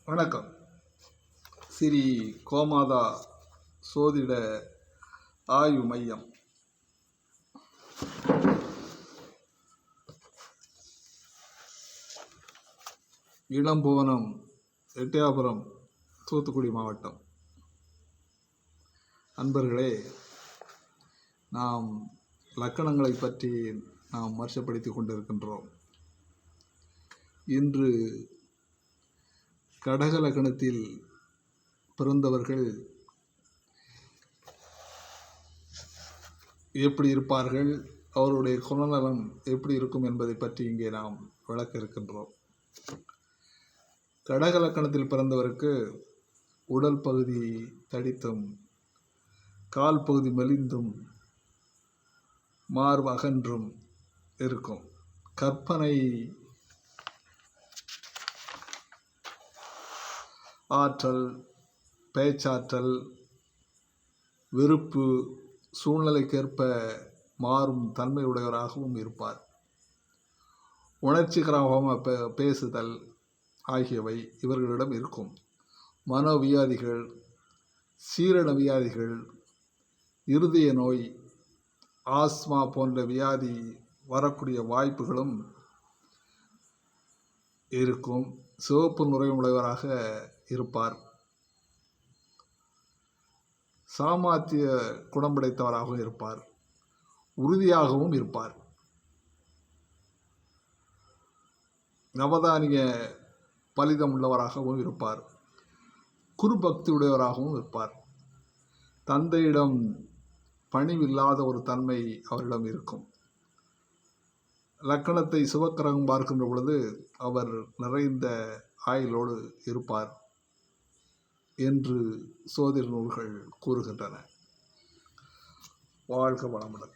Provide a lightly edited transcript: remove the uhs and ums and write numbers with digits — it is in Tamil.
வணக்கம். ஸ்ரீ கோமாதா சோதிட ஆய்வு மையம். இளம்புவனம், எட்டயாபுரம், தூத்துக்குடி மாவட்டம். அன்பர்களே, நாம் லக்கணங்களை பற்றி நாம் வருஷப்படுத்தி கொண்டிருக்கின்றோம். இன்று கடக லக்கணத்தில் பிறந்தவர்கள் எப்படி இருப்பார்கள், அவருடைய குணநலம் எப்படி இருக்கும் என்பதை பற்றி இங்கே நாம் விளக்க இருக்கின்றோம். கடக லக்கணத்தில் பிறந்தவருக்கு உடல் பகுதி தடித்தும், கால் பகுதி மெலிந்தும், மார்பு அகன்றும் இருக்கும். கற்பனை ஆற்றல், பேச்சாற்றல், விருப்பு, சூழ்நிலைக்கேற்ப மாறும் தன்மையுடையவராகவும் இருப்பார். உணர்ச்சிகரமாக பேசுதல் ஆகியவை இவர்களிடம் இருக்கும். மனோவியாதிகள், சீரண வியாதிகள், இருதய நோய், ஆஸ்மா போன்ற வியாதி வரக்கூடிய வாய்ப்புகளும் இருக்கும். சிவப்பு நுரையுடையவராக இருப்பார். சாமர்த்திய குணம் படைத்தவராகவும் இருப்பார். உறுதியாகவும் இருப்பார். நவதானிய பலிதம் உள்ளவராகவும் இருப்பார். குருபக்தி உடையவராகவும் இருப்பார். தந்தையிடம் பணிவில்லாத ஒரு தன்மை அவரிடம் இருக்கும். லக்கணத்தை சிவக்கிரகம் பார்க்கின்ற பொழுது அவர் நிறைந்த ஆயுளோடு இருப்பார் என்று சோதிட நூல்கள் கூறுகின்றன. வாழ்க வளமுடன்.